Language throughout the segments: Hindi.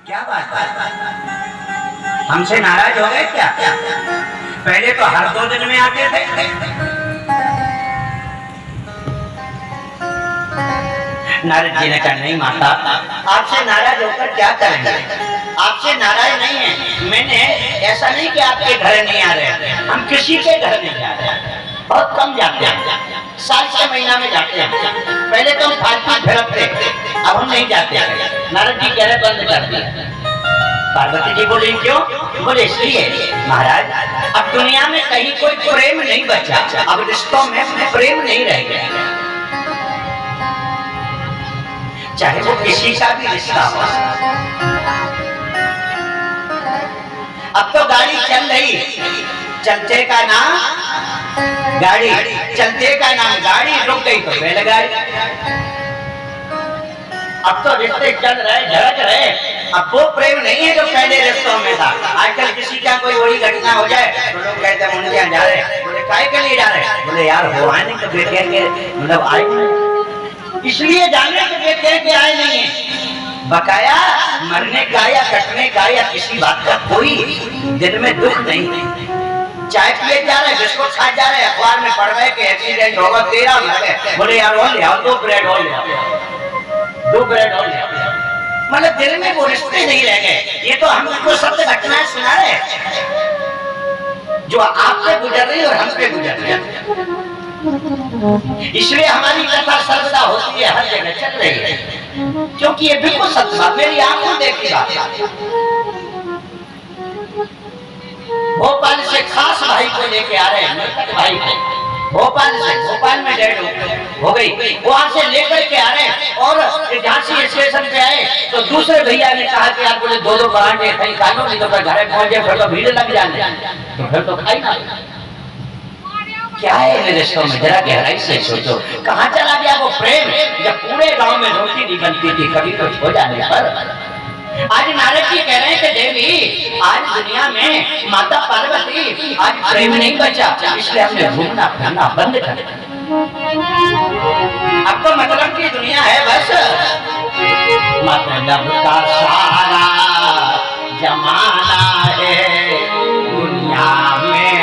क्या बात है, हमसे नाराज हो गए क्या? पहले तो हर 2 दिन में आते थे। नारद जी ने कहा नहीं माता, आपसे नाराज होकर क्या करेंगे? आपसे नाराज नहीं है। मैंने ऐसा नहीं कि आपके घर नहीं आ रहे, हम किसी के घर नहीं जा रहे, बहुत कम जाते हैं, साल 6 महीना में जाते हैं। पहले तो हम फालतू भिड़कते, अब हम नहीं जाते। नारद जी कह रहे बंद कर दिया। पार्वती जी बोले क्यों? बोले इसलिए महाराज अब दुनिया में कहीं कोई प्रेम नहीं बचा, अब रिश्तों में प्रेम नहीं रह गया, चाहे वो किसी का भी रिश्ता हो। अब तो गाड़ी चल रही, चलते का नाम गाड़ी, चलते का नाम गाड़ी, रुक गई तो बैलगाड़ी। अब तो रिश्ते चल रहे, झड़क रहे, अब वो प्रेम नहीं है जो पहले रिश्तों में था। आजकल किसी का कोई बड़ी घटना हो जाए तो लोग कहते हैं उनके यहाँ जा रहे, बोले काय के लिए जा रहे? बोले यार हो आए नहीं तो बेटे के मतलब आए नहीं, इसलिए जाने के बेटे के आए नहीं है। बकाया मरने का या कटने का या किसी बात का कोई दिल में दुख नहीं। चाय पिए जा रहे, बिस्कुट खा जा रहे, अखबार में पढ़ रहे कि एक्सीडेंट होगा, 13 मर गए। बोले यार हो ले आओ, 2 ब्रेड हो ले आओ, 2 ब्रेड हो ले आओ। मतलब दिल में वो रिश्ते नहीं रह गए। ये तो हम उनको सत्य घटनाएं सुना रहे जो आप पे गुजर रही और हम पे गुजर रही, इसलिए हमारी कथा सर्वदा होती है, हर जगह चल रही है, क्योंकि ये बिल्कुल सत्य बात, मेरी आंखों देखी बात। भोपाल से खास भाई को लेके आ रहे हैं, भाई भोपाल से, भोपाल में डेड हो गई, वहां से लेकर के आ रहे हैं और झांसी स्टेशन पे आए तो दूसरे भैया ने कहा कि आप बोले 2-2 परांठे कहीं खा लो, नहीं तो घर पहुंचे फिर तो भीड़ लग जाने, तो फिर तो खाई ना। क्या है मेरे रिश्तों में, जरा गहराई से सोचो, कहाँ चला गया वो प्रेम जब पूरे गांव में रोटी नहीं बनती थी, कभी कुछ हो जाने पर। आज नारद जी कह रहे हैं कि देवी आज दुनिया में माता पार्वती आज प्रेम नहीं बचा, इसलिए हमने घूमना फिरना बंद कर दिया। अब तो मतलब की दुनिया है बस, मतलब का सारा जमाना है दुनिया में।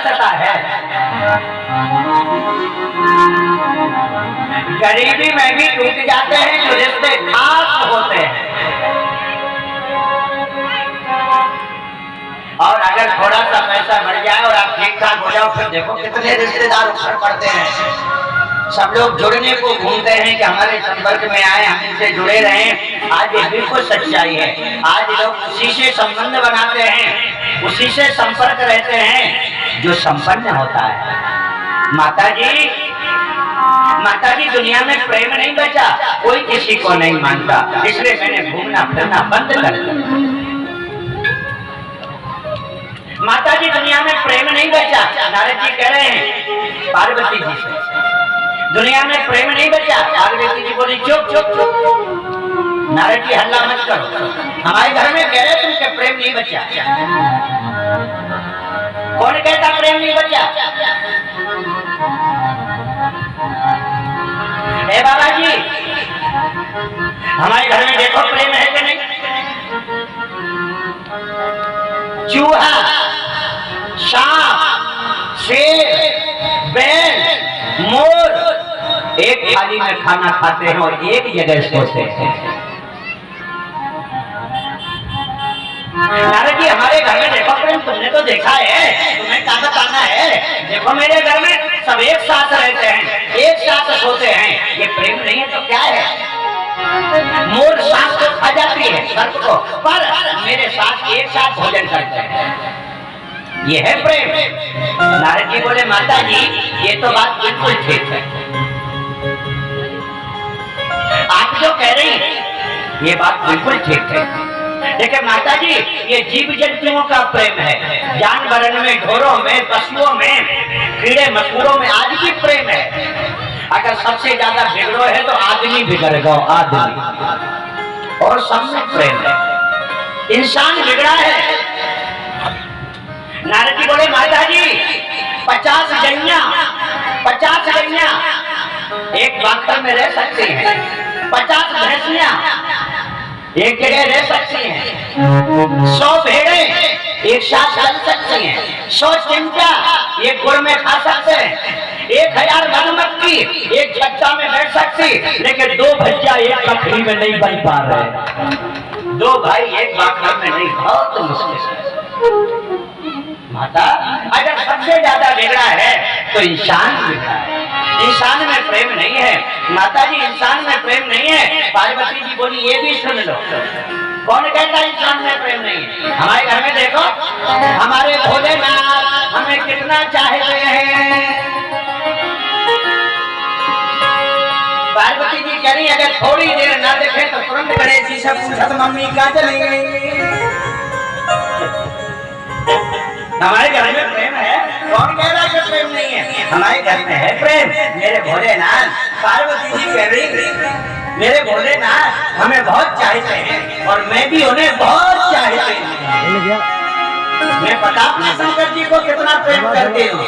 सत्यता है। गरीबी में भी टूट जाते हैं जो रिश्ते खास होते हैं, और अगर थोड़ा सा पैसा बढ़ जाए और आप ठीक ठाक हो जाओ, फिर देखो कितने रिश्तेदार ऊपर पड़ते हैं। सब लोग जुड़ने को घूमते हैं कि हमारे संपर्क में आए, हम इनसे जुड़े रहें। आज ये बिल्कुल सच्चाई है। आज लोग उसी से संबंध बनाते हैं, उसी से संपर्क रहते हैं जो संपन्न होता है। माता जी दुनिया में प्रेम नहीं बचा, कोई किसी को नहीं मानता, इसलिए मैंने घूमना फिरना बंद कर दिया। माता जी दुनिया में प्रेम नहीं बचा। नारद जी कह रहे हैं पार्वती जी से, दुनिया में प्रेम नहीं बचा। पार्वती जी बोली चुप चुप चुप, नारद जी हल्ला मत करो, हमारे घर में कह रहे तुमके प्रेम नहीं बचा। कौन कहता प्रेम नहीं बचा? ए बाबा जी, हमारे घर में देखो प्रेम है कि नहीं? चूहा, सांप, शेर, बैल, मोर एक थाली में खाना खाते हैं और एक जगह सोते हैं। नारद जी, हमारे घर में देखो प्रेम तुमने तो देखा है, तुम्हें कहाँ बताना है? देखो मेरे घर में सब एक साथ रहते हैं, एक साथ सोते हैं। ये प्रेम नहीं है तो क्या है? मोर सांप को खा जाती है, सर्प को, पर मेरे साथ एक साथ भोजन करते हैं, ये है प्रेम। नारद जी बोले माता जी ये तो बात बिल्कुल ठीक है, आप जो कह रही हैं ये बात बिल्कुल ठीक है। देखिए माता जी, ये जीव जंतुओं का प्रेम है, जानवरों में, ढोरों में, पशुओं में, कीड़े मकोड़ों में आज भी प्रेम है। अगर सबसे ज्यादा बिगड़ो है तो आदमी बिगड़ेगा, आदमी, और सब में प्रेम है। इंसान बिगड़ा है। नारद जी बोले माता जी 50 गैया एक बाखर में रह सकती हैं, 50 भैंसियां एक जगह रह सकती हैं, 100 भेड़ें एक साथ चल सकती हैं, 100 चिमटा एक गुड़ में खा सकते हैं, 1000 मधुमक्खी एक छत्ता में बैठ सकती, लेकिन 2 भैया एक बकरी में नहीं बन पा रहे। 2 भाई एक बाखर में नहीं, बहुत मुश्किल। माता, अगर सबसे ज्यादा बिगड़ा है तो इंसान बिगड़ा है, इंसान में प्रेम नहीं है। माता जी इंसान में प्रेम नहीं है। पार्वती जी बोली ये भी सुन लो, कौन कहता इंसान में प्रेम नहीं है? हमारे घर में देखो, हमारे भोलेनाथ हमें कितना चाहते हैं। पार्वती जी कह रही अगर थोड़ी देर ना देखे तो तुरंत गणेश जी से पूछत मम्मी कहाँ चले गए। हमारे घर में प्रेम है, कौन कह रहा है कि प्रेम नहीं है? हमारे घर में है प्रेम। मेरे भोलेनाथ, पार्वती जी कह रही मेरे भोलेनाथ हमें बहुत चाहते हैं और मैं भी उन्हें बहुत चाहते हैं। मैं पता अपने शंकर जी को कितना प्रेम करती हूँ।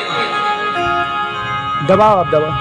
दबाओ, आप दबाओ।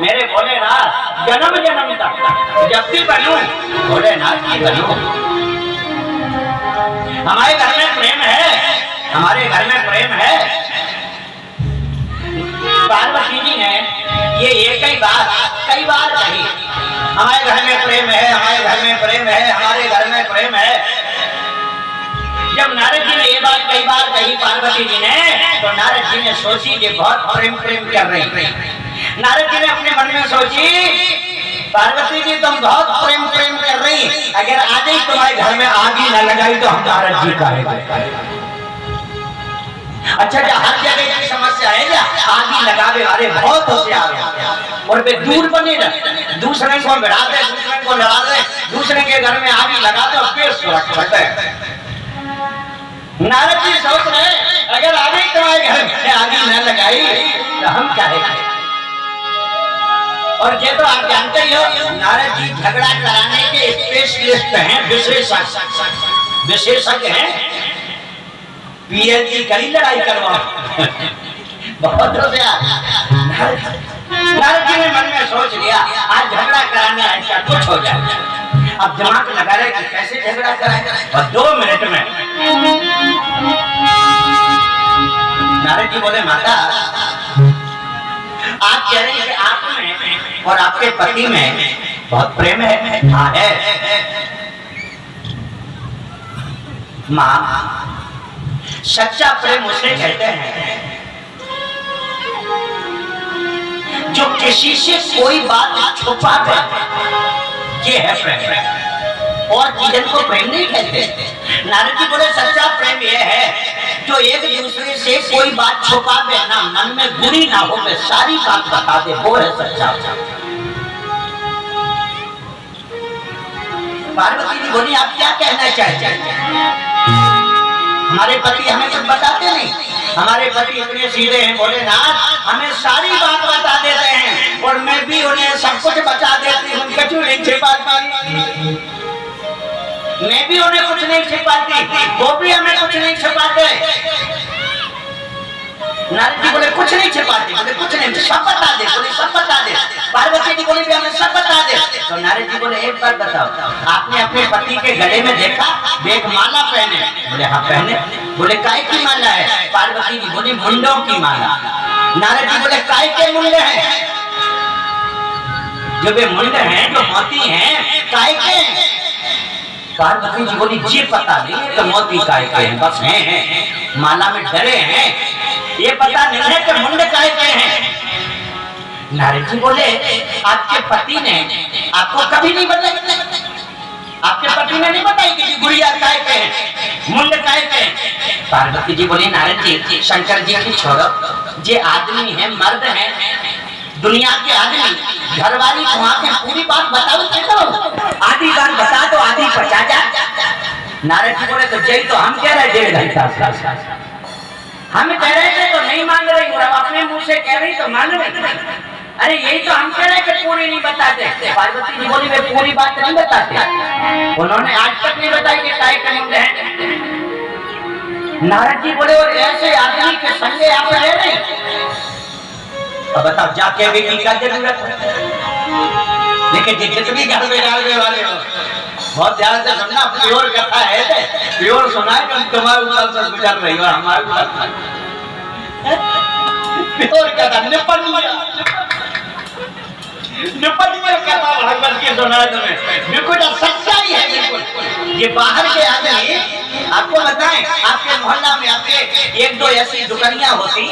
मेरे भोलेनाथ जन्म जन्म तक जब भी बनूं भोलेनाथ ही बनूं। हमारे घर में प्रेम है, हमारे घर में प्रेम है। पार्वती जी ने ये एक ही बात कई बार कही हमारे घर में प्रेम है, हमारे घर में प्रेम है, हमारे घर में प्रेम है। जब नारद जी ने ये बात कई बार कही पार्वती जी ने, तो नारद जी ने सोची कि बहुत प्रेम कर रही। नारद जी ने अपने मन में सोची, पार्वती जी तुम बहुत प्रेम कर रही, अगर आज ही तुम्हारे घर में आग ही न लगाई तो हम नारद जी का है। अच्छा क्या हर जगह की समस्या है क्या? आग ही लगावे वाले बहुत होशियार हैं और वे दूर बने ना, दूसरे को भिड़ा दे, दूसरे को लड़ा दे, दूसरे के घर में आग ही लगा दे और फिर सुरक्षित है। नारद जी सोच रहे अगर आगे तुम्हारे घर में आग ही न लगाई तो हम क्या है। और ये तो आप जानते ही हो, नारद जी झगड़ा कराने के स्पेशलिस्ट हैं, विशेषज्ञ हैं। पीएचडी करी लड़ाई करवा बहुत होशियार। नारद जी ने मन में सोच लिया आज झगड़ा कराना है, क्या कुछ हो जाए। अब दिमाग लगा रहे कि कैसे झगड़ा कराए। और 2 मिनट में नारद जी बोले माता आप कह रहे हैं कि आप में और आपके पति में बहुत प्रेम है। हाँ है माँ, सच्चा प्रेम उसे कहते हैं जो किसी से कोई बात छुपा दे, ये है प्रेम। और चीजन को प्रेम नहीं कहते। नारद जी बोले सच्चा प्रेम ये है जो एक दूसरे से कोई बात छुपा दे ना, मन में बुरी ना हो, सारी बात बता दे, वो है सच्चा। पार्वती जी बोली आप क्या कहना चाहते हैं? हमारे पति हमें कुछ बताते नहीं, हमारे पति इतने सीधे हैं, बोले नाथ हमें सारी बात बता देते हैं और मैं भी उन्हें सब कुछ बता देती हूँ, कछु नहीं छिपाती। मैं भी उन्हें कुछ नहीं छिपाती, वो भी हमें कुछ नहीं छिपाते। नारद जी बोले कुछ नहीं छिपाते, बोले कुछ नहीं, सब बता दे, बोले सब बता दे। पार्वती जी बोले भी हमें सब बता दे। तो नारद जी बोले एक बात बताओ, आपने अपने पति के गले में देखा एक माला पहने? बोले हाँ पहने। बोले काय की माला है? पार्वती जी बोली मुंडों की माला। नारद जी बोले काय के मुंड हैं? जो वे मुंड हैं, जो मोती हैं, काय के? पार्वती जी बोली जी पता नहीं तो मोती काय के हैं, बस हैं, माला में डरे हैं, ये पता नहीं है कि मुंड काय के हैं। नारद जी बोले आपके पति ने आपको कभी नहीं बताई? आपके पति ने नहीं बताई कि गुड़िया काय के हैं, मुंड काय के हैं? पार्वती जी बोली नारद जी शंकर जी की छोड़ो, ये आदमी है, मर्द है, दुनिया के आदमी, घरवाली वहां के पूरी बात बताओ, आधी बात बता दो, आधी पचा जा। नारद जी बोले तो जय तो हम कह रहे 1.5 घंटा, हम कह रहे थे तो नहीं मान रही, और अपने मुंह से कह रही तो मान रही। अरे यही तो हम कह रहे कि पूरी नहीं बताते। पार्वती जी बोली वे पूरी बात नहीं बताते, उन्होंने आज तक नहीं बताई कि काय के मुंड है। नारद जी बोले और ऐसे आदमी के संगे आप रह रहे, अब बताओ जाके भी की क्या जरूरत है? लेकिन जितनी घर में डालने वाले हो बहुत ध्यान से सुनना, प्योर कथा है, प्योर सुना है कि तुम्हारे ऊपर से गुजर रही हो, हमारे ऊपर प्योर कथा निपट कथा भागवत की सुना है तुम्हें, बिल्कुल सच्चाई है बिल्कुल। ये बाहर के आदमी आपको बताएं, आपके मोहल्ला में आपके 1-2 ऐसी दुकानियां होती,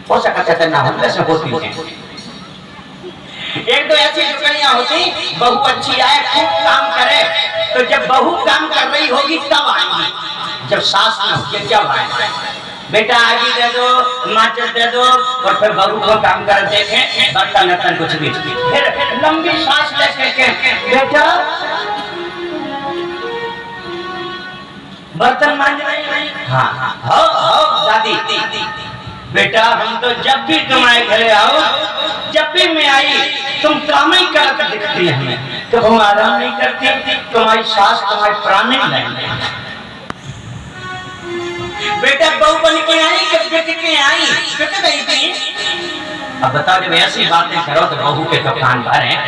हो सकता है ना होने से होती है, 1-2 ऐसी दुकानियां होती, बहू अच्छी आए खूब काम करे, तो जब बहू काम कर रही होगी तब आएंगी, जब सास न होगी जब आएंगे। बेटा आगे दे दो, माचिस दे दो, और फिर बहू को काम कर देखें, बर्तन नतन कुछ भी, फिर लंबी सांस लेके बेटा बर्तन मांज रही, हाँ हो दादी, बेटा हम तो जब भी तुम्हारे घरे आओ, जब भी मैं आई तुम काम ही करते दिखती है, तो तुम आराम नहीं करती, तुम्हारी सास तुम्हारे प्राण नहीं लेंगे। बेटा बहू बन के आई कि बेटे के आई, बेटे नहीं थी। अब बताओ जब ऐसी बातें करो तो बहू के तो कान भर हैं,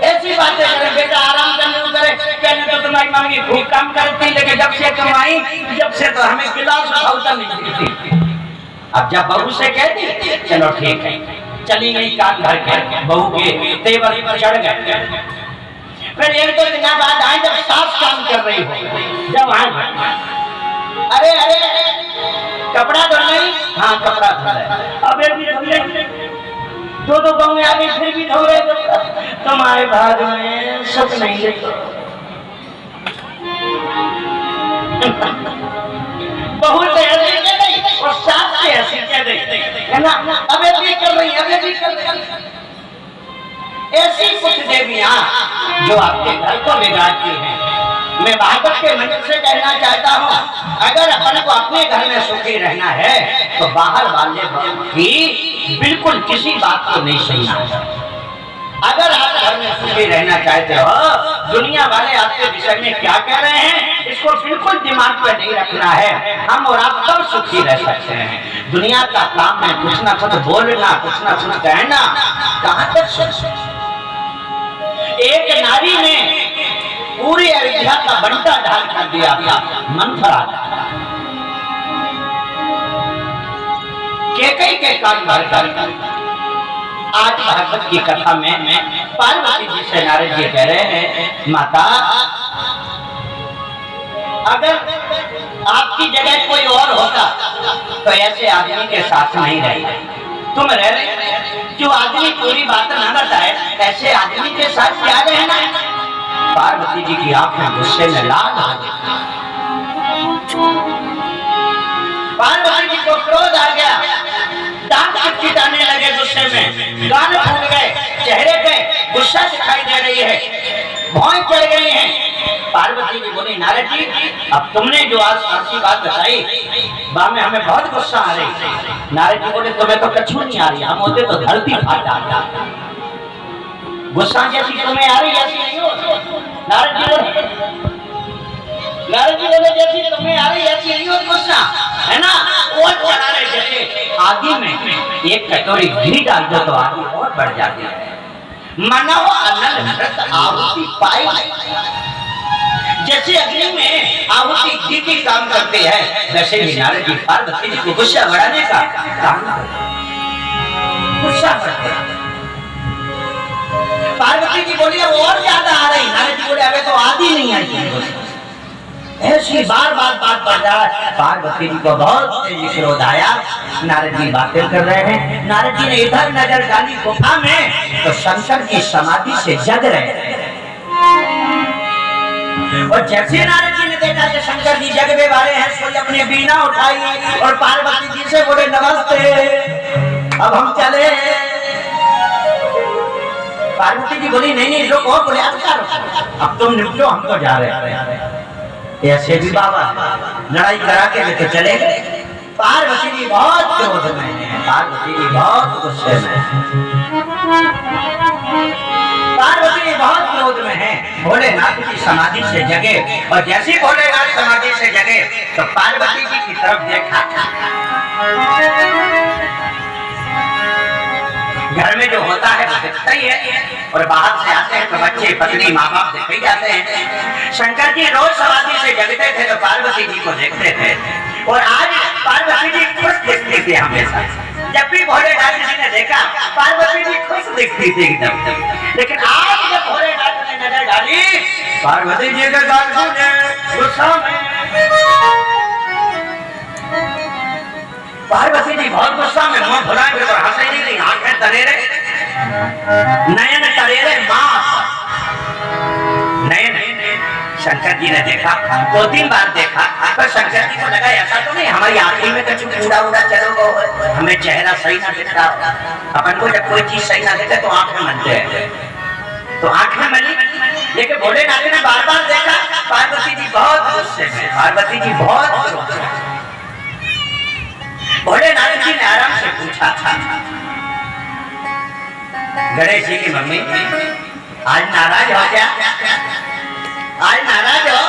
ऐसी बातें करें, बेटा आराम करने को करे, कहने तो तुम्हारी मम्मी खूब काम करती, लेकिन जब से तुम आई जब से तो हमें गिलास उठाता नहीं दिखती। अब जब बहू से कहती चलो ठीक है, चली गई कान भर के बहू के तेवर पर चढ़ गए। फिर एक दो दिन बाद आए जब सास काम कर रही हो, जब आए अरे अरे कपड़ा धो नहीं, हाँ कपड़ा धो रहे, अबे भी धो रहे, दो बहू आगे फिर भी धो रहे, तुम्हारे भाग में सुख नहीं है। बहुत ऐसे कह रही और सास से ऐसे कह रही है ना, अबे भी कर रही, अबे भी कर रही। ऐसी कुछ देवियां जो आपके घर को बिगाड़ती हैं। मैं भागवत के मंत्र से कहना चाहता हूँ, अगर अपन को अपने घर में सुखी रहना है तो बाहर वाले की बिल्कुल किसी बात को नहीं सुनना। अगर आप घर में सुखी रहना चाहते हो, दुनिया वाले आपके विषय में क्या कह रहे हैं इसको बिल्कुल दिमाग पर नहीं रखना है। हम और आप तब सुखी रह सकते हैं। दुनिया का काम है कुछ ना कुछ बोलना, कुछ ना कुछ कहना, कहाँ तक सुख। एक नारी ने पूरी अयोध्या का बंटा ढाल कर दिया, मंथरा कैकेयी के कान भर कर। आज भागवत की कथा में पार्वती जी से नारद जी कह रहे हैं, माता अगर आपकी जगह कोई और होता तो ऐसे आदमी के साथ नहीं रहे। तुम रह रहे, जो आदमी पूरी बात न बताए ऐसे आदमी के साथ क्या रहना। पार्वती जी की आंखें गुस्से में लाल हो गई। पार्वती जी को क्रोध आ गया, दांत चिटचिटाने लगे गुस्से में, गाल फूट गए, चेहरे पे गुस्सा दिखाई दे रही है, भौं चढ़ गई है। पार्वती जी बोली, नारद जी अब तुमने जो आज ऐसी बात बताई बा में हमें बहुत गुस्सा आ रही। नारद जी बोले, तुम्हें तो कछु नहीं आ रही, हम होते तो धरती फाट आ। गुस्सा जैसी तुम्हें आ रही ऐसी नहीं हो। नारद जी बोले जैसी तुम्हें आ रही ऐसी नहीं हो गुस्सा, है ना। और चढ़ा रहे जैसे आगे में एक कटोरी घी डाल दो तो आगे और बढ़ जाती है। मनव अनल मृत आहुति पाई, जैसे अग्नि में आहुति घी की काम करते हैं वैसे ही नारद जी पार्वती जी को गुस्सा बढ़ाने का काम करते। गुस्सा बढ़ते पार्वती जी बोली अब और ज्यादा आ रही। नारद जी बोले अबे तो आधी नहीं आई। ऐसी बार बार बात बढ़ रहा है। पार्वती जी को बहुत तेजी क्रोध आया। नारद जी बातें कर रहे हैं। नारद जी ने इधर नजर डाली गुफा में तो शंकर की समाधि से जग रहे हैं। और जैसे नारद जी ने देखा कि शंकर जी जगवे वाले हैं, सोई अपनी बीना उठाई और पार्वती जी से बोले नमस्ते, अब हम चले। पार्वती जी बोली नहीं नहीं रुको, बोले अब तुम निपटो, हम तो जा रहे हैं। ऐसे भी बाबा लड़ाई करा के लेके चले गए। पार्वती जी बहुत क्रोध में है, पार्वती जी बहुत गुस्से में है, पार्वती जी बहुत क्रोध में है। भोलेनाथ की समाधि से जगे और जैसे भोलेनाथ समाधि से जगे तो पार्वती जी की तरफ देखा। घर में जो होता है वो दिखता ही है और बाहर से आते हैं तो बच्चे पत्नी माँ बाप दिख ही जाते हैं। शंकर जी रोज समाधि से जगते थे तो पार्वती जी को देखते थे और आज पार्वती जी खुश दिखती थी हमेशा। जब भी भोलेनाथ जी ने देखा पार्वती जी खुश दिखती थी एकदम। लेकिन आज जब भोलेनाथ ने नजर डाली पार्वती जी के गाल सुने गुस्सा में, पार्वती जी बहुत गुस्सा में मुंह भुलाए हुए और हंस नहीं रही, आंखें तरेरे, नयन तरेरे मां नयन। शंकर जी ने देखा, 2-3 बार देखा तो शंकर जी को लगा ऐसा तो नहीं हमारी आंखों में कुछ कूड़ा उड़ा चलो, हमें चेहरा सही ना दिखता। अपन को जब कोई चीज सही ना दिखे तो आंखें मलते हैं, तो आंखें मली। लेकिन भोलेनाथ ने बार बार देखा, पार्वती जी बहुत गुस्से में, पार्वती जी बहुत। भोलेनाथ जी ने आराम से पूछा, गणेश जी की मम्मी आज नाराज हो क्या, आज नाराज हो।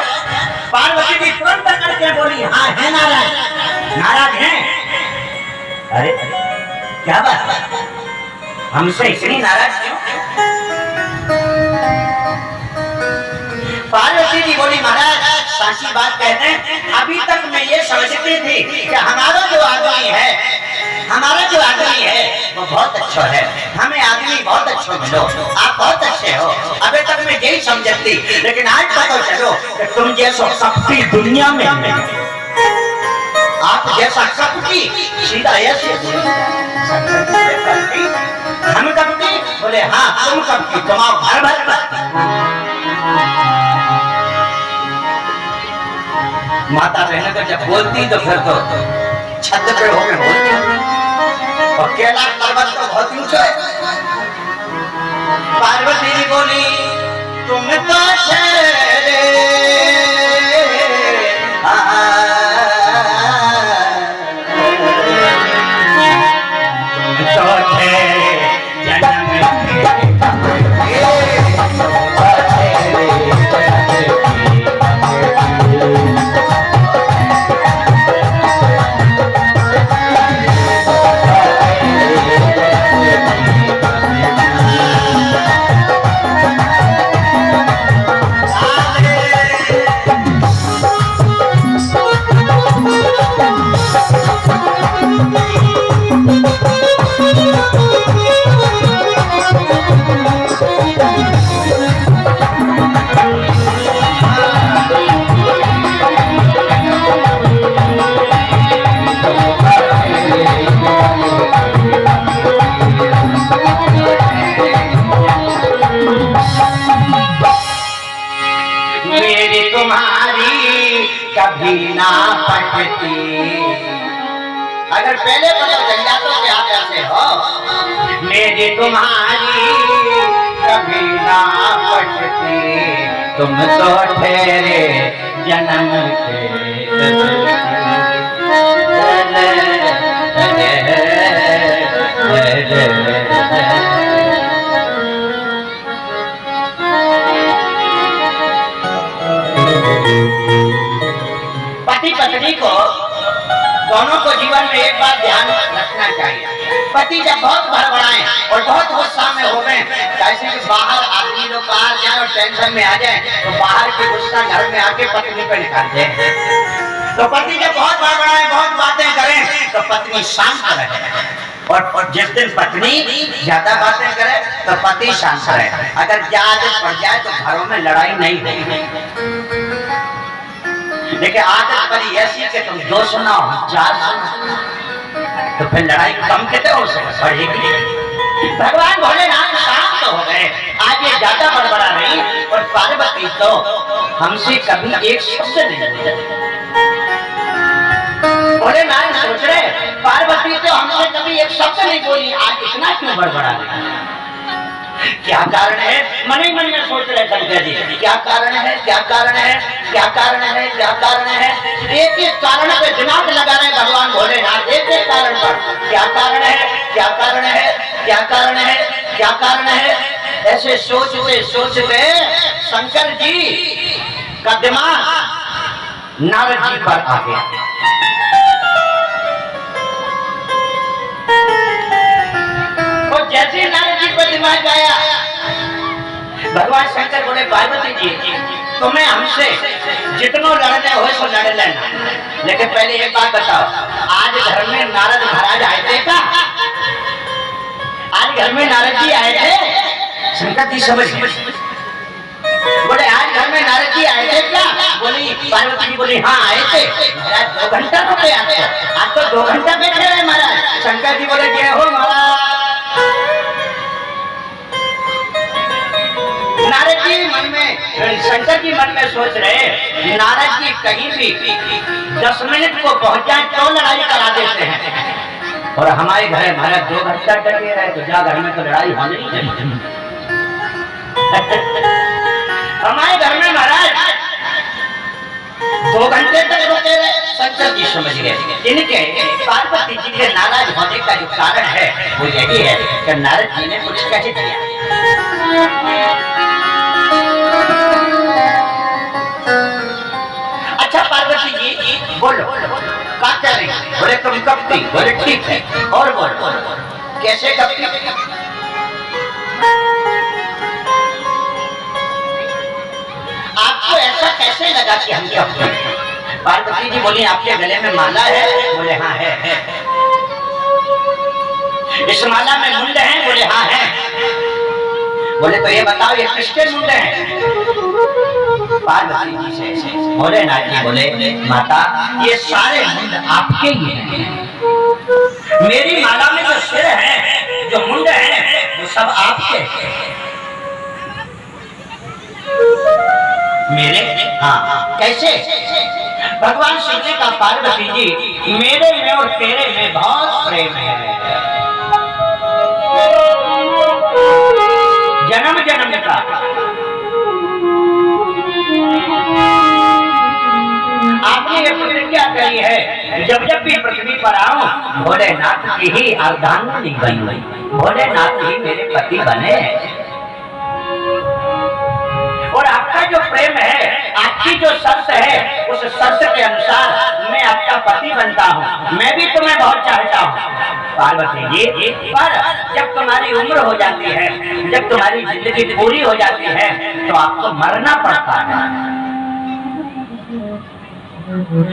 पार्वती जी तुरंत करके बोली हाँ है नाराज, नाराज है। अरे क्या बात, हमसे इतनी नाराज क्यों। पार्वती जी बोली महाराज साची बात कहते हैं, अभी तक मैं ये समझती थी कि हमारा जो आदमी है वो बहुत अच्छा है, अच्छे मिलो, आप बहुत अच्छे हो। अभी तक मैं यही समझती, लेकिन आज पता चलो कि तुम जैसो कपटी दुनिया में नहीं। आप जैसा कपटी सीधा ऐसे हम कपटी बोले हाँ तुम कपटी, तुम्हारा भर भर माता बहन तो जब बोलती तो फिर तो छत पे होकर बोलती, और कैलाश पर्वत तो बहुत ऊंचा है। पार्वती जी बोली तुम तो ठहरे तुम तो ठहरे जन्म कभी ना पटती। अगर पहले पता चल जाता कि आप ऐसे हो, मेरी तुम्हारी कभी ना पटती, तुम तो ठहरे जन्म के पति पत्नी को दोनों को जीवन में एक बात ध्यान रखना चाहिए। पति जब बहुत बड़बड़ाएं और बहुत गुस्सा में हो गए, जैसे कि बाहर आदमी लोग बाहर जाए और टेंशन में आ जाए, तो बाहर की गुस्सा घर में आके पत्नी पर निकालते हैं। तो पति जब बहुत बड़बड़ाएं, बहुत बातें करें, तो पत्नी शांत रहे, और जिस दिन पत्नी ज्यादा बातें करे तो पति शांत रहे। अगर ज्यादा पड़ जाए तो घरों में लड़ाई नहीं होगी। लेकिन आदत पड़ी ऐसी कि तुम दो सुनाओ चार सुनाओ, तो फिर लड़ाई कम कितने हो बढ़ेगी। भगवान भोलेनाथ शांत हो गए, आज ये ज्यादा बड़बड़ा रही, और पार्वती तो हमसे कभी एक शब्द नहीं बोले। भोलेनाथ सोच रहे पार्वती तो हमसे कभी एक शब्द नहीं बोली, आज इतना क्यों बड़बड़ा रही, क्या कारण है? मन ही मन में सोच रहे शंकर जी, क्या कारण है, क्या कारण है, क्या कारण है, क्या कारण है। एक एक कारण पे दिमाग लगा रहे भगवान भोलेनाथ, एक एक कारण पर क्या कारण है, क्या कारण है, क्या कारण है, क्या कारण है। ऐसे सोचते सोचते शंकर जी का दिमाग नारद जी पर आ गया। जैसे नारद जी पर दिमाग आया, भगवान शंकर बोले पार्वती जी तुम्हें हमसे जितनो लड़ने हो सो लड़ लेना, लेकिन पहले एक बात बताओ, आज घर में नारद महाराज आए थे क्या? आज घर में नारद जी आए थे? शंकर जी समझ बोले आज घर में नारद जी आए थे क्या? बोली पार्वती जी बोली हाँ आए थे। 2 घंटा तो गया, आज तो 2 घंटा बैठे रहे महाराज। शंकर जी बोले जय हो महाराज। नारद जी मन में, शंकर जी मन में सोच रहे नारद जी कहीं भी 10 मिनट को पहुंच जाए तो लड़ाई करा देते हैं, और हमारे घर महाराज 2 घंटा डटे रहे तो जा घर में तो लड़ाई होनी नहीं। हमारे घर में महाराज 2 घंटे तक रुके रहे। शंकर जी समझ गए इनके पार्वती जी के नाराज होने का जो कारण है वो यही है कि नारद जी ने कुछ कह दिया। अच्छा पार्वती जी बोलो क्या कर रही? बोले तुम कब थी? बोले ठीक है, और बोलो कैसे कब थी? आपको ऐसा कैसे लगा कि हम कब थे? पार्वती जी बोली आपके गले में माला है? बोले हाँ है। इस माला में मुंड है? बोले हाँ है। बोले तो ये बताओ ये किसके मुंडे हैं? पार्वती जी से भोलेनाथ जी बोले माता ये सारे मुंड आपके ही हैं। मेरी माला में जो सिर है, जो मुंड है, वो सब आपके हैं। मेरे? हाँ। कैसे? भगवान शिव जी का पार्वती जी मेरे में और तेरे में बहुत प्रेम है, जन्म जन्म का। आपने ये प्रतिज्ञा करी है जब जब भी पृथ्वी पर आऊं भोलेनाथ की ही अर्धांगिनी बनूं, भोलेनाथ ही मेरे पति बने। और आपका जो प्रेम है, आपकी जो शर्त है, उस शर्त के अनुसार मैं आपका पति बनता हूँ। मैं भी तुम्हें बहुत चाहता हूँ पार्वती जी, पर जब तुम्हारी उम्र हो जाती है, जब तुम्हारी जिंदगी पूरी हो जाती है, तो आपको मरना पड़ता है।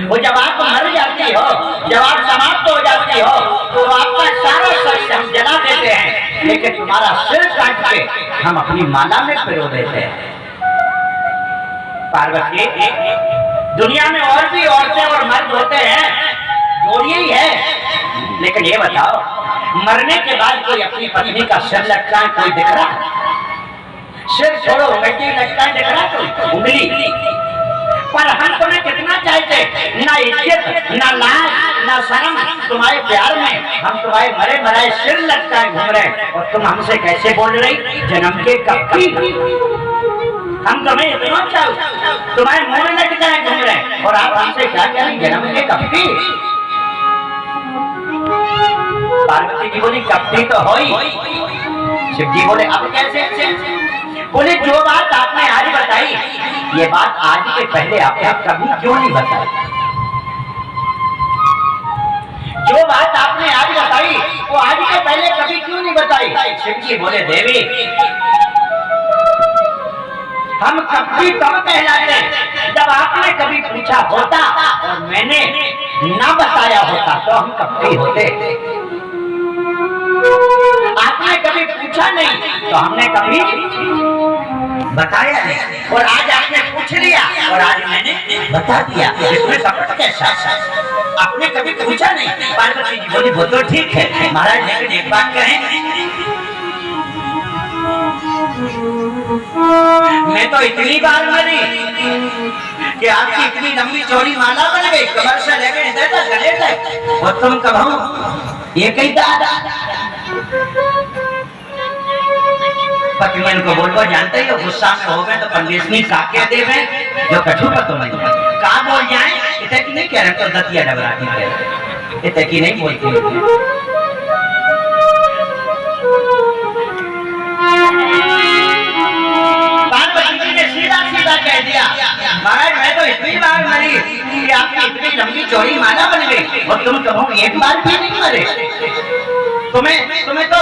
वो जब आप मर जाती हो, जब आप समाप्त हो जाती हो, तो आपका सारा शरीर हम जला देते हैं, लेकिन तुम्हारा सिर काट के हम अपनी माला में पिरो देते हैं। पार्वती, दुनिया में और भी औरतें और मर्द होते हैं, जोड़िए ही है, लेकिन ये बताओ मरने के बाद कोई अपनी पत्नी का सिर लटकाए कोई दिख रहा? सिर छोड़ो, उंगली लटकाए दिख रहा? कोई उंगली? पर हम तुम्हें कितना चाहते, ना इज्जत, ना लाज, ना शर्म, तुम्हारे प्यार में हम तुम्हारे मरे मराए सिर लटकाए घूम रहे, और तुम हमसे कैसे बोल रही जन्म के कपटी? हम तुम्हें इतना चाहते, तुम्हारे मुंह में लटकाए घूम रहे, और आप हमसे क्या कह रही जन्म के कपटी? पार्वती जी बोली कपटी तो हो ही। शिव जी बोले अब कैसे? बोले जो बात आपने आज बताई, ये बात आज के पहले आपने कभी क्यों नहीं बताई? जो बात आपने आज बताई वो आज के पहले कभी क्यों नहीं बताई? शिव जी बोले देवी हम कपटी तब कहलाते जब आपने कभी पूछा होता और मैंने ना बताया होता तो हम कपटी होते। आपने कभी पूछा नहीं तो हमने कभी बताया नहीं, और आज आपने पूछ लिया और आज मैंने बता दिया, इसमें कपट कैसा? आपने कभी पूछा नहीं। पार्वती जी बोली वो तो ठीक है महाराज, लेकिन एक बात कहें, मैं तो इतनी बार मरी कि आपकी इतनी लंबी चौड़ी माला बन गई, कमर से लेकर इधर तक गले तक, और तुम कब ये कही दादा? पतिमन को बोलबो जानते ही हो, गुस्सा में हो गए तो पंडितनी काके देवे जो कछु का तो नहीं कहा बोल जाए, इतने की नहीं कह रहे तो दतिया डबराती कह रहे, इतने की नहीं बोलती। सीधा कह दिया महाराज मैं तो इतनी बार मरी कि आपकी इतनी लंबी चौड़ी माला बन गई, और तुम कहो एक बार भी नहीं मरे, तुम्हें तो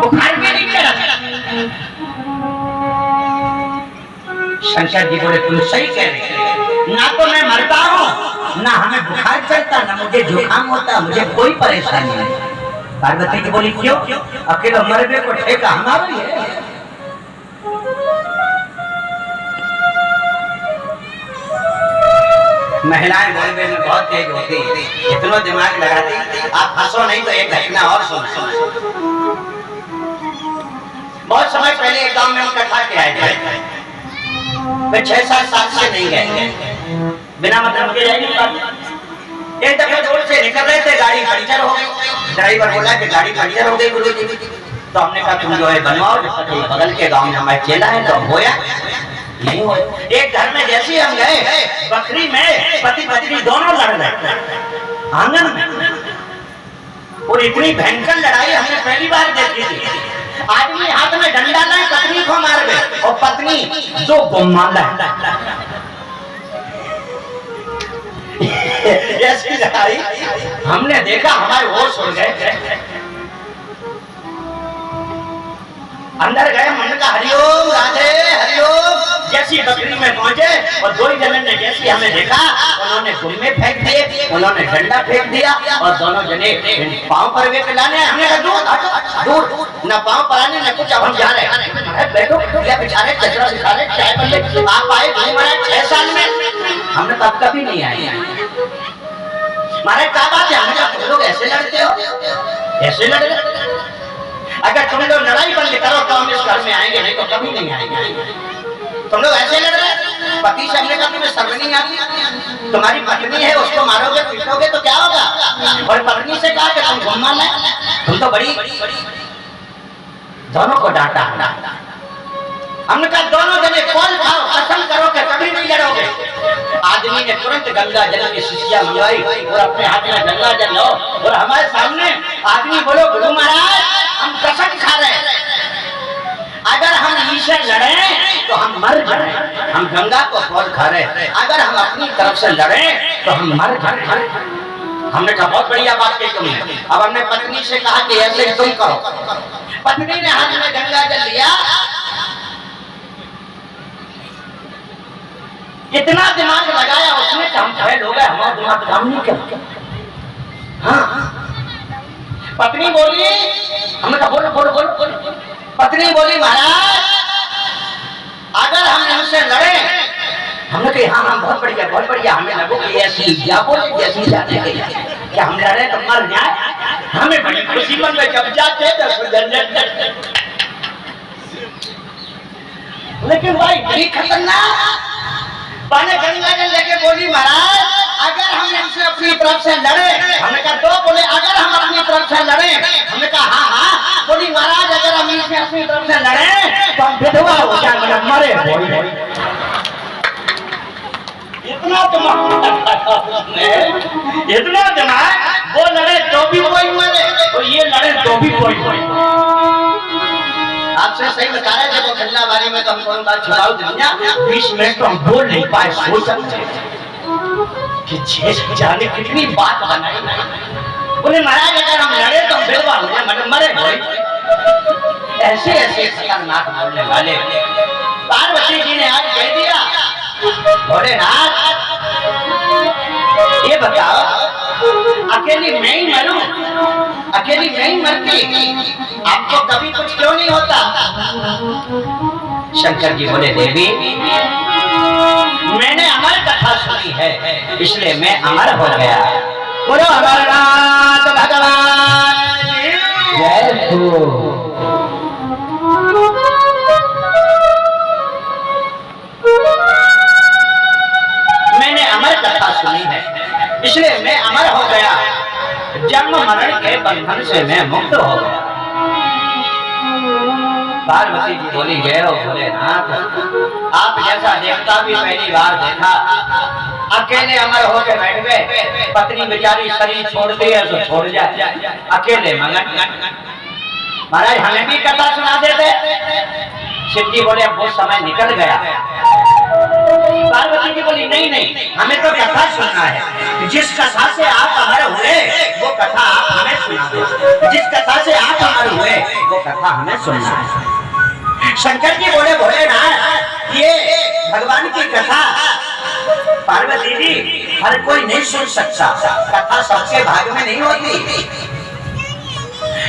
बुखार भी नहीं चढ़ा। शंकर जी बोले तुम सही कह रहे, ना तो मैं मरता हूँ, ना हमें बुखार चढ़ता, ना मुझे जुकाम होता, मुझे कोई परेशानी नहीं। पार्वती जी बोली क्यों? अकेला मरने को ठेका हमारा ही है। महिलाएं बोलने में बहुत तेज होती है, इतना दिमाग लगाती। आप हंसो नहीं तो एक घटना और सुनो। बहुत समय पहले एक गांव में हम कथा के आए थे, मैं 6-7 साल से नहीं गए, बिना मतलब के जाएंगे। एक दफे रोड से निकल रहे थे, गाड़ी पंचर हो गई। ड्राइवर बोला कि गाड़ी पंचर हो गई गुरु जी, तो हमने कहा तुम जो है बनवाओ, बगल के गाँव में हमारे चेला है तो होया नहीं हो। एक घर में जैसे हम गए, बकरी में पति पत्नी दोनों लड़ रहे आंगन में, और इतनी भयंकर लड़ाई हमने पहली बार देखी थी। आदमी हाथ में डंडा लाए पत्नी को मार गए, और पत्नी दो गोमां लाए। ऐसी लड़ाई हमने देखा, हमारे होश उड़ गए। अंदर गए, मन का हरिओम राधे हरिओम। जैसी बकरी में पहुंचे और दो ही जने ने जैसी हमें देखा, उन्होंने गुम्मे फेंक दिए, उन्होंने डंडा फेंक दिया, और दोनों जने पांव पर वे लाने, हमने कहा दूर ना पाँव पराने न कुछ। अब हम जा रहे हैं, बैठो बिछा रहे, चचरा बिछा रहे, चाय बन रही। आप आए महाराज 6 साल में, हमने तब कभी नहीं आए। महाराज क्या बात है, हमें तुम लोग ऐसे लड़ते हो, ऐसे लड़ रहे। अगर तुम लोग लड़ाई बंद करो तो हम इस घर में आएंगे, नहीं तो कभी नहीं आएंगे। तुम लोग ऐसे लड़ रहे। पति से हमने कहा तुम्हें शर्म नहीं आती, तुम्हारी पत्नी है, उसको मारोगे पीटोगे तो क्या होगा। और पत्नी से कहा कि तुम घूमना है, तुम तो बड़ी दोनों को डांटा। हमने कहा दोनों जने कौन खाओ, कसम करो कि कभी नहीं लड़ोगे। आदमी ने तुरंत गंगा जल की शिशिया मंगवाई और अपने हाथ में गंगा जल लो और हमारे सामने आदमी बोलो गुरु महाराज हम कसम खा रहे हैं, अगर हम इससे लड़े तो हम मर जाए। हम गंगा को खोल खा रहे, अगर हम अपनी तरफ से लड़े तो हम मर जाए। हमने कहा बहुत बढ़िया बात की तुमने। अब हमने पत्नी से कहा कि ऐसे तुम करो। पत्नी ने हाथ में गंगा जल लिया, इतना दिमाग लगाया उसने कि हम फेल हो गए, हमारा दिमाग काम नहीं कर। हाँ पत्नी बोली, हमने कहा बोलो बोलो बोलो बोलो। पत्नी बोली महाराज अगर हम इनसे लड़े, हमने कहा हाँ हाँ बहुत बढ़िया, हमें लगो कि ऐसी क्या बोले जैसी जाने के कि हम लड़े तो मर जाए। हमें बड़ी खुशी मन में जब जाते लेकिन भाई बड़ी खतरनाक पाने गंगा जल लेके बोली महाराज अगर हम इनसे अपनी तरफ से लड़े। हमने कहा तो बोले अगर हम अपनी तरफ से लड़े। हमने कहा हाँ हाँ। बोली महाराज अगर हम इनसे अपनी तरफ से लड़े तो हम विधवा हो जाएंगे, मरे। इतना दिमाग, वो लड़े तो भी कोई मरे और ये लड़े तो भी कोई मरे। आपसे सही बता रहे थे वो खन्ना बारे में, तो हम कौन बात छुपाओ दुनिया 20 मिनट तो हम बोल नहीं पाए। सोच सकते कि छह जाने कितनी बात बनाई। बोले महाराज अगर हम लड़े तो विधवा हो जाए, मतलब मरे। ऐसे ऐसे खतरनाक बोलने वाले। पार्वती जी ने आज कह दिया भोलेनाथ ये बताओ अकेली मैं ही मरूं, अकेली मैं ही मरती, आपको कभी कुछ क्यों नहीं होता। शंकर जी बोले देवी मैंने अमर कथा सुनी है इसलिए मैं अमर हो गया। बोलो अमरनाथ भगवान जय हो। मैंने अमर कथा सुनी है इसलिए मैं अमर हो गया, जन्म मरण के बंधन से मैं मुक्त हो गया। पार्वती जी बोली गए हो भोलेनाथ आप जैसा देवता भी पहली बार देखा। अकेले अमर होकर बैठ गए, पत्नी बेचारी शरीर छोड़ती है तो छोड़ जाए, अकेले मगन। महाराज हमें भी कथा सुना देते। शिव जी बोले अब वो समय निकल गया। पार्वती जी बोली नहीं नहीं हमें तो कथा सुनना है, जिस कथा से आप अमर हुए वो कथा आप हमें सुना दो, जिस कथा से आप अमर हुए वो कथा हमें सुनना है। शंकर जी बोले भोलेनाथ ये भगवान की कथा पार्वती जी हर कोई नहीं सुन सकता, कथा सबके भाग में नहीं होती।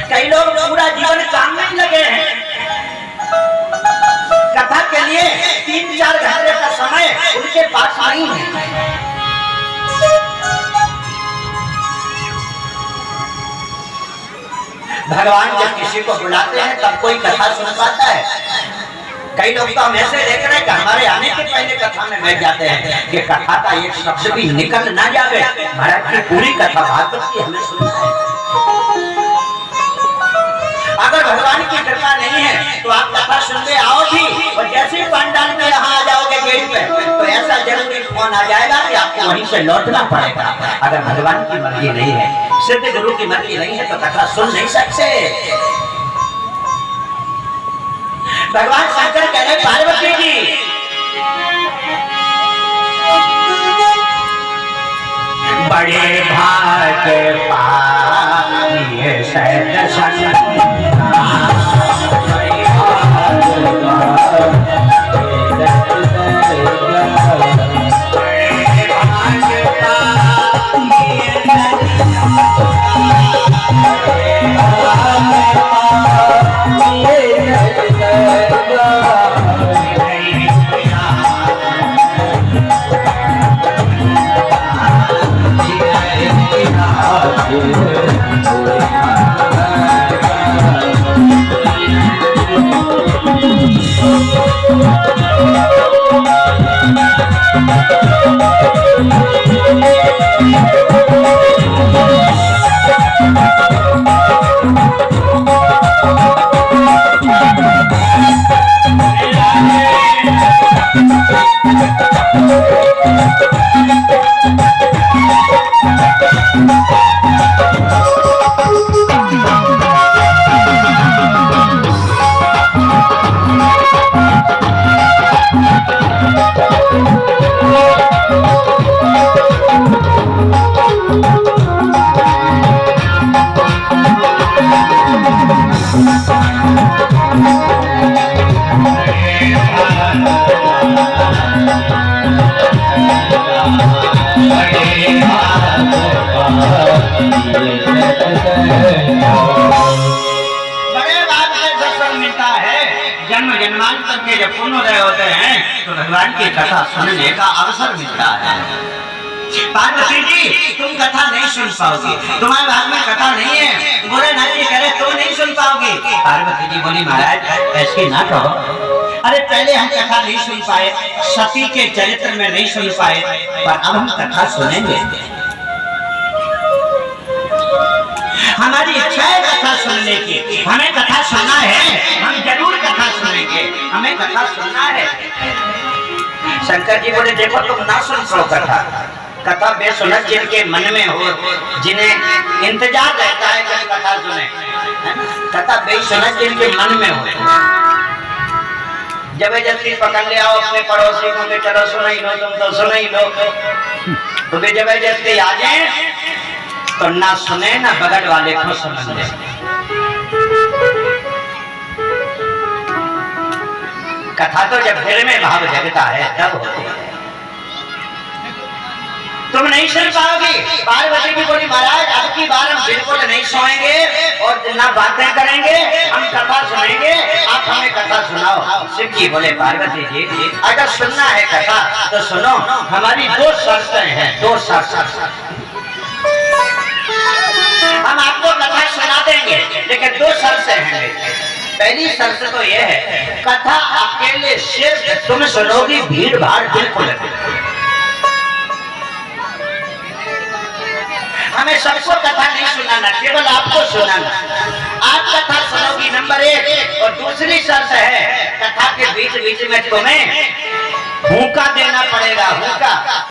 कई लोग पूरा जीवन काम में लगे हैं, कथा के लिए 3-4 घंटे का समय उनके पास नहीं है। भगवान जब किसी को बुलाते हैं तब कोई कथा सुन पाता है। कई लोग तो हम ऐसे देख रहे हैं कि हमारे आने के पहले कथा में बैठ जाते हैं कि कथा का एक शब्द भी निकल ना जाए। महाराज की पूरी कथा भागवत की हमें सुनना है। अगर भगवान की कृपा नहीं है तो आप कथा सुनने आओगी और जैसे पंडाल में यहाँ आ जाओगे गेट पे तो ऐसा जरूरी फोन आ जाएगा कि आपको वहीं से लौटना पड़ेगा। अगर भगवान की मर्जी नहीं है, सिद्ध गुरु की मर्जी नहीं है तो कथा सुन नहीं सकते। भगवान शंकर कह रहे पार्वती जी बड़े भाग पाए सैद जन्म जन्मांतर के जब पुण्योदय होते हैं तो भगवान की कथा सुनने का अवसर मिलता है। पार्वती जी तुम कथा नहीं सुन पाओगी, तुम्हारे भाग में कथा नहीं है। भोलेनाथ जी कह रहे तुम नहीं सुन पाओगी। पार्वती जी बोली महाराज ऐसे ना कहो, अरे पहले हम कथा नहीं सुन पाए, सती के चरित्र में नहीं सुन पाए, पर अब हम कथा सुनेंगे। हमारी इच्छा है कथा सुनने की, हमें कथा सुनना है, हम जरूर कथा सुनेंगे, हमें कथा सुनना है। शंकर जी बोले देखो तुम ना सुन सो कथा, कथा बेसुनत जिनके मन में हो, जिन्हें इंतजार रहता है जब कथा सुने, कथा बेसुनत जिनके मन में हो, जबरदस्ती पकड़ ले आओ अपने पड़ोसी को कि चलो सुन ही लो, तुम तो सुन ही लो, तो वे जबरदस्ती आ जाए तो ना सुने ना बगल वाले को समझ ले। कथा तो जब दिल में भाव जगता है तब होती है। तुम नहीं सुन पाओगी। पार्वती भी बोली महाराज अब की बार हम बिल्कुल नहीं सोएंगे और ना बातें करेंगे, हम कथा सुनेंगे, आप हमें कथा सुनाओ। शिव जी बोले पार्वती जी अगर सुनना है कथा तो सुनो, हमारी दो शर्तें हैं, दो शर्तें। हम आपको कथा सुना देंगे लेकिन दो शर्तें हैं। पहली शर्त तो यह है कथा अकेले सिर्फ तुम सुनोगी, भीड़ भाड़ बिल्कुल नहीं। हमें सबको कथा नहीं सुनाना, केवल आपको सुनाना। आप कथा सुनोगी नंबर 1, और दूसरी शर्त है कथा के बीच बीच में तुम्हें हुक्का देना पड़ेगा, हुक्का।